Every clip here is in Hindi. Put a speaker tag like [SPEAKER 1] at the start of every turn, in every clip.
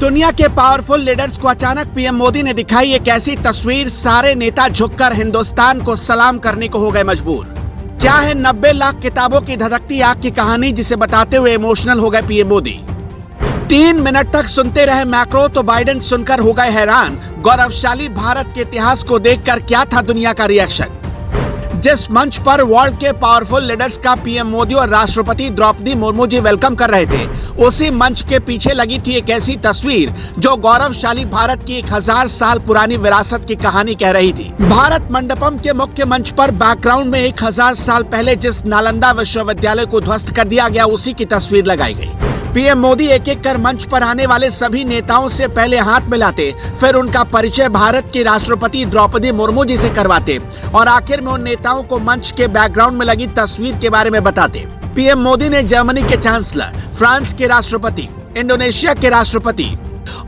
[SPEAKER 1] दुनिया के पावरफुल लीडर्स को अचानक पीएम मोदी ने दिखाई एक ऐसी तस्वीर, सारे नेता झुककर हिंदुस्तान को सलाम करने को हो गए मजबूर। क्या है 90 लाख किताबों की धधकती आग की कहानी, जिसे बताते हुए इमोशनल हो गए पीएम मोदी। 3 मिनट तक सुनते रहे मैक्रो तो बाइडेन सुनकर हो गए हैरान। गौरवशाली भारत के इतिहास को देखकर क्या था दुनिया का रिएक्शन। जिस मंच पर वर्ल्ड के पावरफुल लीडर्स का पीएम मोदी और राष्ट्रपति द्रौपदी मुर्मू जी वेलकम कर रहे थे, उसी मंच के पीछे लगी थी एक ऐसी तस्वीर जो गौरवशाली भारत की 1000 साल पुरानी विरासत की कहानी कह रही थी। भारत मंडपम के मुख्य मंच पर बैकग्राउंड में 1000 साल पहले जिस नालंदा विश्वविद्यालय को ध्वस्त कर दिया गया, उसी की तस्वीर लगाई गई। पीएम मोदी एक एक कर मंच पर आने वाले सभी नेताओं से पहले हाथ मिलाते, फिर उनका परिचय भारत की राष्ट्रपति द्रौपदी मुर्मू जी से करवाते और आखिर में उन नेताओं को मंच के बैकग्राउंड में लगी तस्वीर के बारे में बताते। पीएम मोदी ने जर्मनी के चांसलर, फ्रांस के राष्ट्रपति, इंडोनेशिया के राष्ट्रपति,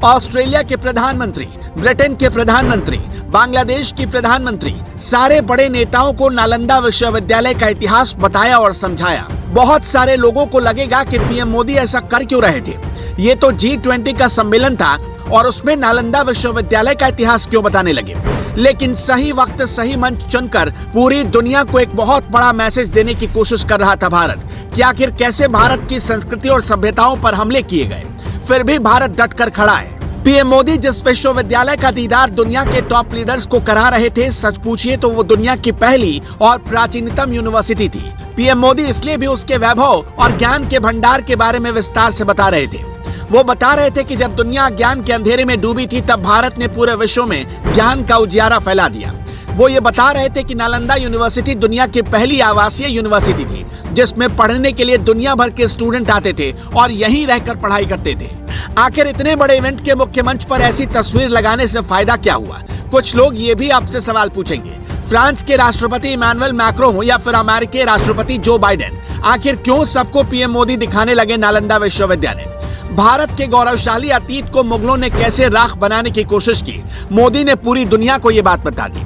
[SPEAKER 1] ऑस्ट्रेलिया के प्रधानमंत्री, ब्रिटेन के प्रधानमंत्री, बांग्लादेश की प्रधानमंत्री, सारे बड़े नेताओं को नालंदा विश्वविद्यालय का इतिहास बताया और समझाया। बहुत सारे लोगों को लगेगा कि पीएम मोदी ऐसा कर क्यों रहे थे, ये तो G20 का सम्मेलन था और उसमें नालंदा विश्वविद्यालय का इतिहास क्यों बताने लगे। लेकिन सही वक्त सही मंच चुनकर पूरी दुनिया को एक बहुत बड़ा मैसेज देने की कोशिश कर रहा था भारत कि आखिर कैसे भारत की संस्कृति और सभ्यताओं पर हमले किए गए, फिर भी भारत डट कर खड़ा है। पीएम मोदी जिस विश्वविद्यालय का दीदार दुनिया के टॉप लीडर्स को करा रहे थे, सच पूछिए तो वो दुनिया की पहली और प्राचीनतम यूनिवर्सिटी थी। पीएम मोदी इसलिए भी उसके वैभव और ज्ञान के भंडार के बारे में विस्तार से बता रहे थे। वो बता रहे थे कि जब दुनिया ज्ञान के अंधेरे में डूबी थी, तब भारत ने पूरे विश्व में ज्ञान का उजियारा फैला दिया। वो ये बता रहे थे कि नालंदा यूनिवर्सिटी दुनिया की पहली आवासीय यूनिवर्सिटी थी, जिसमें पढ़ने के लिए दुनिया भर के स्टूडेंट आते थे और यहीं रहकर पढ़ाई करते थे। आखिर इतने बड़े इवेंट के मुख्य मंच पर ऐसी तस्वीर लगाने से फायदा क्या हुआ? कुछ लोग ये भी आपसे सवाल पूछेंगे, फ्रांस के राष्ट्रपति इमैनुअल मैक्रो हो या फिर अमेरिकी राष्ट्रपति जो बाइडेन, आखिर क्यों सबको पीएम मोदी दिखाने लगे नालंदा विश्वविद्यालय? भारत के गौरवशाली अतीत को मुगलों ने कैसे राख बनाने की कोशिश की, मोदी ने पूरी दुनिया को ये बात बता दी,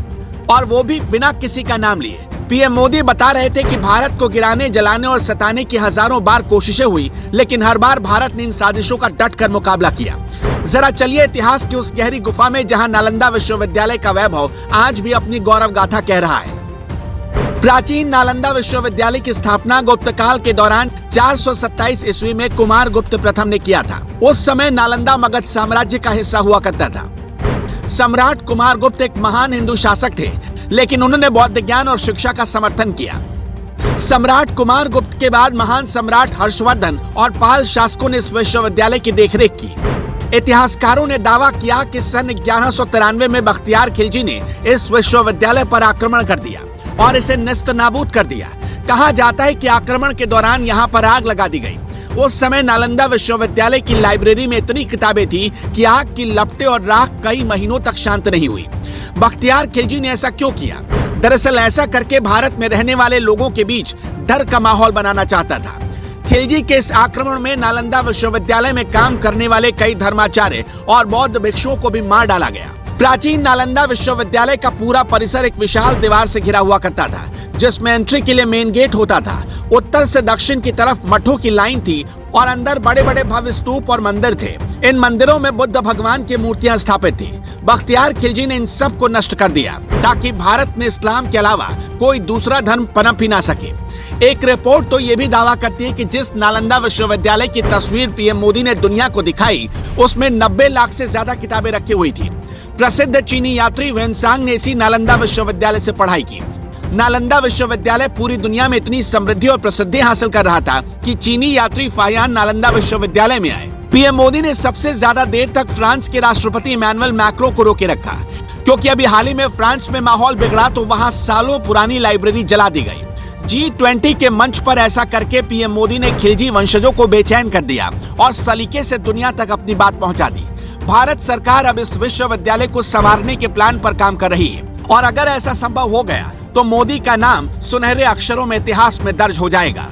[SPEAKER 1] और वो भी बिना किसी का नाम लिए। पीएम मोदी बता रहे थे कि भारत को गिराने, जलाने और सताने की हजारों बार कोशिशें हुई, लेकिन हर बार भारत ने इन साजिशों का डट कर मुकाबला किया। जरा चलिए इतिहास की उस गहरी गुफा में जहां नालंदा विश्वविद्यालय का वैभव आज भी अपनी गौरव गाथा कह रहा है। प्राचीन नालंदा विश्वविद्यालय की स्थापना गुप्त काल के दौरान 427 ईस्वी में कुमार गुप्त प्रथम ने किया था। उस समय नालंदा मगध साम्राज्य का हिस्सा हुआ करता था। सम्राट कुमार गुप्त एक महान हिंदू शासक थे, लेकिन उन्होंने बौद्ध ज्ञान और शिक्षा का समर्थन किया। सम्राट कुमार गुप्त के बाद महान सम्राट हर्षवर्धन और पाल शासकों ने इस विश्वविद्यालय की देखरेख की। इतिहासकारों ने दावा किया कि सन 1193 में बख्तियार खिलजी ने इस विश्वविद्यालय पर आक्रमण कर दिया और इसे नेस्तनाबूद कर दिया। कहा जाता है कि आक्रमण के दौरान यहाँ पर आग लगा दी गई। उस समय नालंदा विश्वविद्यालय की लाइब्रेरी में इतनी किताबें थी कि आग की लपटें और राख कई महीनों तक शांत नहीं हुई। बख्तियार खिलजी ने ऐसा क्यों किया? दरअसल ऐसा करके भारत में रहने वाले लोगों के बीच डर का माहौल बनाना चाहता था। खिलजी के इस आक्रमण में नालंदा विश्वविद्यालय में काम करने वाले कई धर्माचार्य और बौद्ध भिक्षुओं को भी मार डाला गया। प्राचीन नालंदा विश्वविद्यालय का पूरा परिसर एक विशाल दीवार से घिरा हुआ करता था, जिसमें एंट्री के लिए मेन गेट होता था। उत्तर से दक्षिण की तरफ मठों की लाइन थी और अंदर बड़े बड़े भव्य स्तूप और मंदिर थे। इन मंदिरों में बुद्ध भगवान की मूर्तियां स्थापित थी। बख्तियार खिलजी ने इन सब को नष्ट कर दिया ताकि भारत में इस्लाम के अलावा कोई दूसरा धर्म पनप ही ना सके। एक रिपोर्ट तो ये भी दावा करती है कि जिस नालंदा विश्वविद्यालय की तस्वीर पीएम मोदी ने दुनिया को दिखाई, उसमें 90 लाख से ज्यादा किताबें रखी हुई थी। प्रसिद्ध चीनी यात्री वेनसांग ने इसी नालंदा विश्वविद्यालय से पढ़ाई की। नालंदा विश्वविद्यालय पूरी दुनिया में इतनी समृद्धि और प्रसिद्धि हासिल कर रहा था कि चीनी यात्री फायान नालंदा विश्वविद्यालय में आए। पीएम मोदी ने सबसे ज्यादा देर तक फ्रांस के राष्ट्रपति इमैनुअल मैक्रो को रोके रखा, क्योंकि अभी हाल ही में फ्रांस में माहौल बिगड़ा तो वहां सालों पुरानी लाइब्रेरी जला दी गई। G20 के मंच पर ऐसा करके पीएम मोदी ने खिलजी वंशजों को बेचैन कर दिया और सलीके से दुनिया तक अपनी बात पहुंचा दी। भारत सरकार अब इस विश्वविद्यालय को संवारने के प्लान पर काम कर रही है और अगर ऐसा संभव हो गया तो मोदी का नाम सुनहरे अक्षरों में इतिहास में दर्ज हो जाएगा।